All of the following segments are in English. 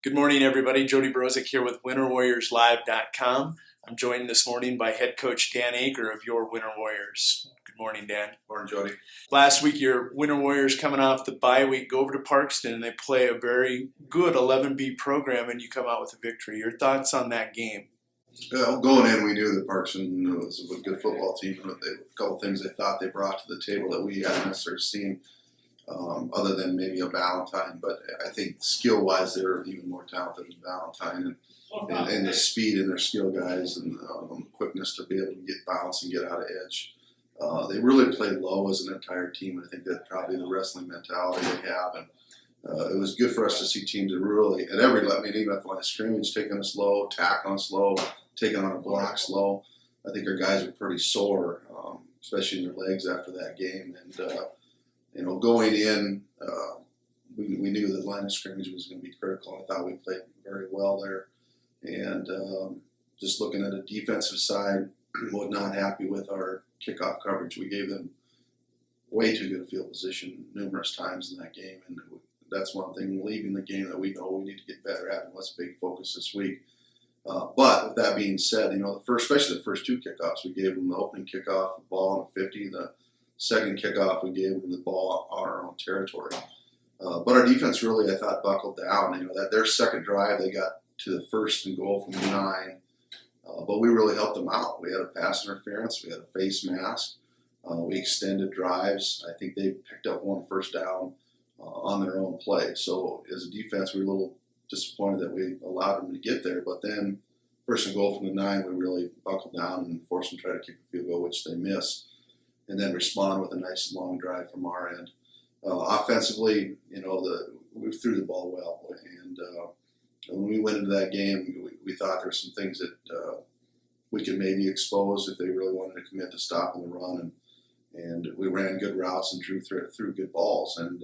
Good morning, everybody. Jody Brozick here with WinterWarriorsLive.com. I'm joined this morning by head coach Dan Aaker of your Winter Warriors. Good morning, Dan. Morning, Jody. Last week, your Winter Warriors coming off the bye week go over to Parkston and they play a very good 11B program and you come out with a victory. Your thoughts on that game? Going in, we knew that Parkston was a good football team. A couple things they thought they brought to the table that we hadn't necessarily seen, other than maybe a Valentine. But I think skill-wise, they're even more talented than Valentine, and the speed in their skill guys and quickness to be able to get bounce and get out of edge. They really played low as an entire team. I think that's probably the wrestling mentality they have, and it was good for us to see teams that really, at every level, even at the line of scrimmage, taking us low, tackling us low, taking on a block slow. I think our guys were pretty sore, especially in their legs after that game. And going in, we knew the line of scrimmage was going to be critical. I thought we played very well there. And just looking at the defensive side, was not happy with our kickoff coverage. We gave them way too good a field position numerous times in that game, and that's one thing leaving the game that we know we need to get better at, and that's a big focus this week. But with that being said, especially the first two kickoffs, we gave them the opening kickoff, the ball on the 50. The second kickoff, we gave them the ball on our own territory. But our defense really, I thought, buckled down. That their second drive, they got to the first and goal from 9. But we really helped them out. We had a pass interference. We had a face mask. We extended drives. I think they picked up one first down on their own play. So as a defense, we were a little disappointed that we allowed them to get there. But then first and goal from the 9, we really buckled down and forced them to try to kick a field goal, which they missed, and then respond with a nice long drive from our end. Offensively, we threw the ball well. And when we went into that game, we thought there were some things that we could maybe expose if they really wanted to commit to stopping the run. And we ran good routes and threw good balls. And,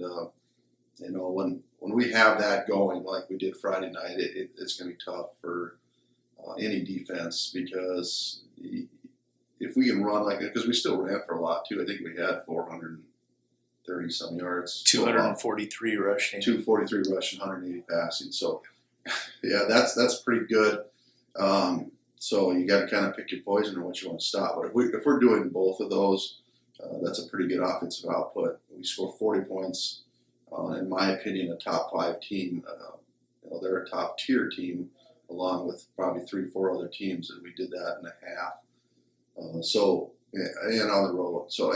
when we have that going like we did Friday night, it's going to be tough for any defense, because if we can run like that, because we still ran for a lot too. I think we had 430-some yards. 243 rushing. 243 rushing, 180 passing. So, yeah, that's pretty good. So you got to kind of pick your poison and what you want to stop. But if we're doing both of those, that's a pretty good offensive output. We score 40 points. In my opinion, a top 5 team. They're a top tier team, along with probably 3-4 other teams, and we did that in a half. And on the road. So a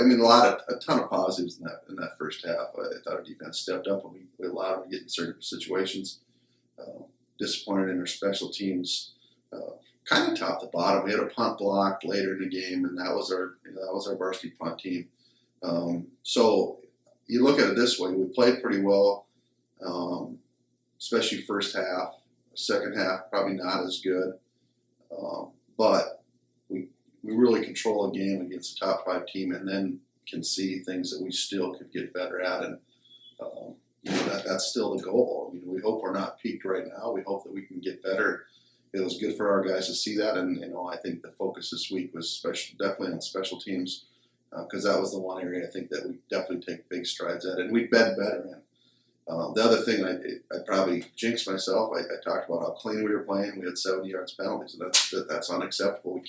ton of positives in that first half. I thought our defense stepped up and we allowed them to get in certain situations. Disappointed in our special teams, kind of top to bottom. We had a punt blocked later in the game, and that was our varsity punt team. So you look at it this way: we played pretty well, especially first half. Second half probably not as good, but we really control a game against a top 5 team, and then can see things that we still could get better at, and that's still the goal. We hope we're not peaked right now. We hope that we can get better. It was good for our guys to see that, and I think the focus this week was definitely on special teams, because that was the one area I think that we definitely take big strides at, and we've been better in. The other thing, I probably jinxed myself. I talked about how clean we were playing. We had 70 yards penalties, and that's unacceptable.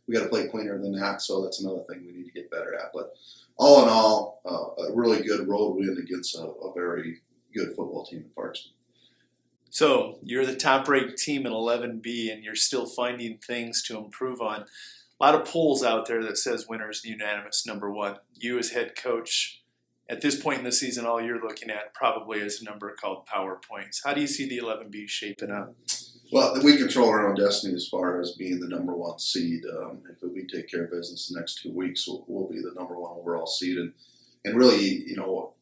We got to play cleaner than that, so that's another thing we need to get better at. But all in all, a really good road win against a very good football team in Parkston. So you're the top-ranked team in 11B, and you're still finding things to improve on. A lot of polls out there that says Winter's the unanimous number 1. You as head coach, at this point in the season, all you're looking at probably is a number called power points. How do you see the 11B shaping up? Well, we control our own destiny as far as being the number 1 seed. If we take care of business the next 2 weeks, we'll be the number 1 overall seed. And really,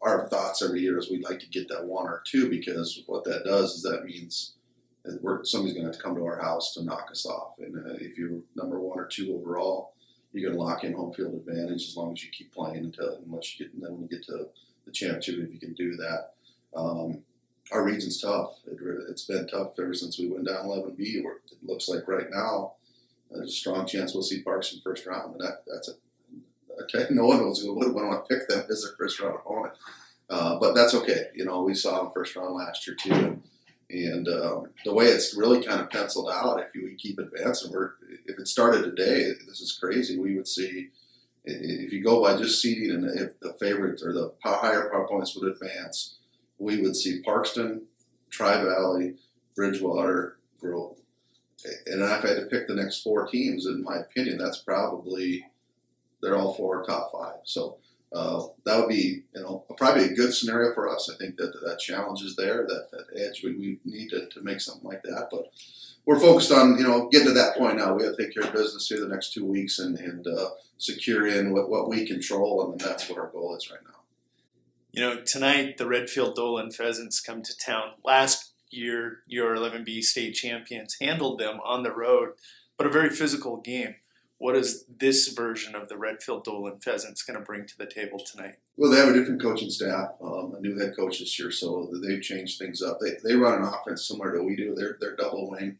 our thoughts every year is we'd like to get that 1 or 2, because what that does is that means that somebody's going to have to come to our house to knock us off. And if you're number 1 or 2 overall, you're going to lock in home field advantage as long as you keep playing unless you get. And then when you get to the championship, if you can do that. Our region's tough. It's been tough ever since we went down 11B. It looks like right now there's a strong chance we'll see Parks in first round, and no one would want to pick them as their first round opponent. But that's okay. We saw them first round last year too. And the way it's really kind of penciled out, if we keep advancing, if it started today, this is crazy. We would see, if you go by just seeding and if the favorites or the higher power points would advance, we would see Parkston, Tri-Valley, Bridgewater, Grove. And if I had to pick the next 4 teams, in my opinion, that's probably, they're all 4 top 5. So that would be, probably a good scenario for us. I think that challenge is there, that edge. We need to make something like that. But we're focused on, getting to that point now. We have to take care of business here the next 2 weeks and secure in what we control, and that's what our goal is right now. Tonight the Redfield Doland Pheasants come to town. Last year, your 11B state champions handled them on the road, but a very physical game. What is this version of the Redfield Doland Pheasants going to bring to the table tonight? Well, they have a different coaching staff, a new head coach this year, so they've changed things up. They run an offense similar to we do. They're double wing,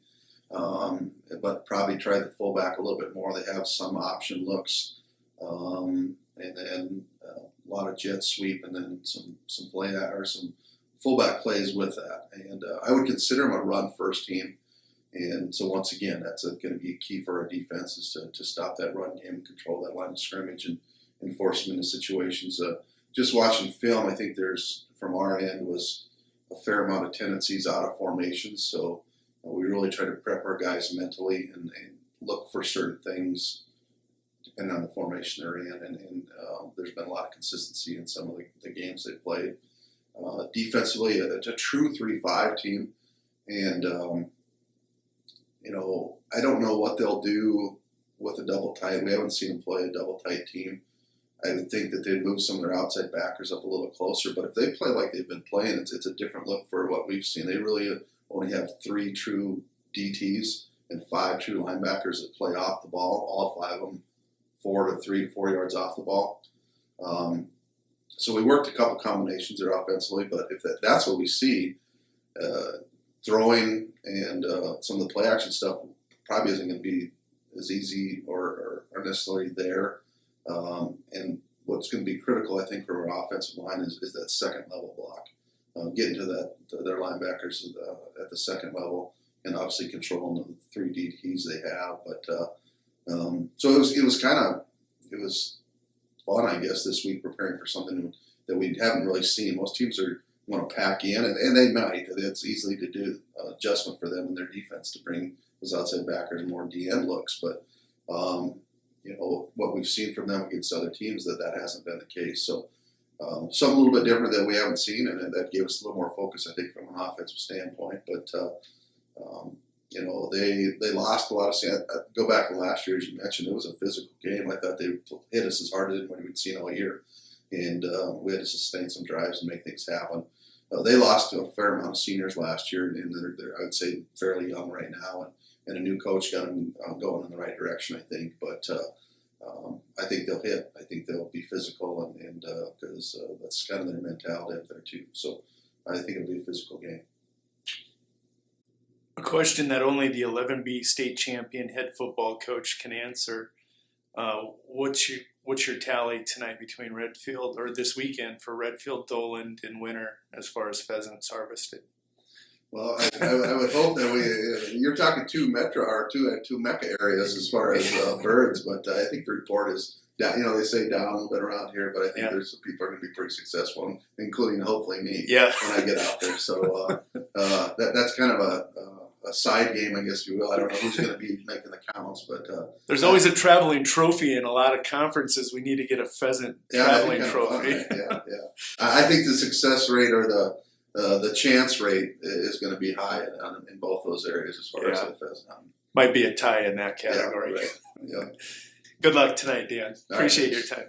but probably try the fullback a little bit more. They have some option looks, and then a lot of jet sweep, and then some play or some fullback plays with that. And I would consider them a run first team. And so once again, that's going to be key for our defense, is to stop that run game, control that line of scrimmage, and force them into situations. Just watching film, I think there's, from our end, was a fair amount of tendencies out of formations. So we really try to prep our guys mentally and look for certain things depending on the formation they're in. And there's been a lot of consistency in some of the games they've played. Defensively, it's a true 3-5 team. And I don't know what they'll do with a double tight. We haven't seen them play a double tight team. I would think that they'd move some of their outside backers up a little closer. But if they play like they've been playing, it's a different look for what we've seen. They really only have 3 true DTs and 5 true linebackers that play off the ball. All 5 of them 3 to 4 yards off the ball. So we worked a couple combinations there offensively. But if that's what we see, throwing and some of the play action stuff probably isn't going to be as easy or necessarily there. And what's going to be critical, I think, for our offensive line is that second level block. Getting to their linebackers at the second level, and obviously controlling the 3 DTs they have. But so it was fun, I guess, this week preparing for something that we haven't really seen. Most teams want to pack in, and they might. It's easily to do adjustment for them in their defense to bring those outside backers and more DN looks. But what we've seen from them against other teams, that hasn't been the case. So something a little bit different that we haven't seen, and that gave us a little more focus, I think, from an offensive standpoint. But they lost a lot of. Go back to last year, as you mentioned, it was a physical game. I thought they hit us as hard as we'd seen all year, and we had to sustain some drives and make things happen. They lost to a fair amount of seniors last year, and they're I would say, fairly young right now, and a new coach got them going in the right direction, I think. But I think they'll hit. I think they'll be physical, and because that's kind of their mentality up there too. So I think it'll be a physical game. A question that only the 11B state champion head football coach can answer. What's your tally tonight between Redfield, or this weekend for Redfield, Doland, and winter as far as pheasants harvested? Well, I would hope that you're talking 2 metro or two Mecca areas as far as birds, but I think the report is down. They say down a little bit around here, but I think there's some people are going to be pretty successful, including hopefully me when I get out there. So that's kind of a side game, I guess you will. I don't know who's going to be making the counts, but there's always a traveling trophy in a lot of conferences. We need to get a pheasant traveling trophy. Yeah. I think the success rate or the chance rate is going to be high in both those areas as far as the pheasant hunting. Might be a tie in that category. Yeah, right. Yeah. Good luck tonight, Dan. Appreciate your time.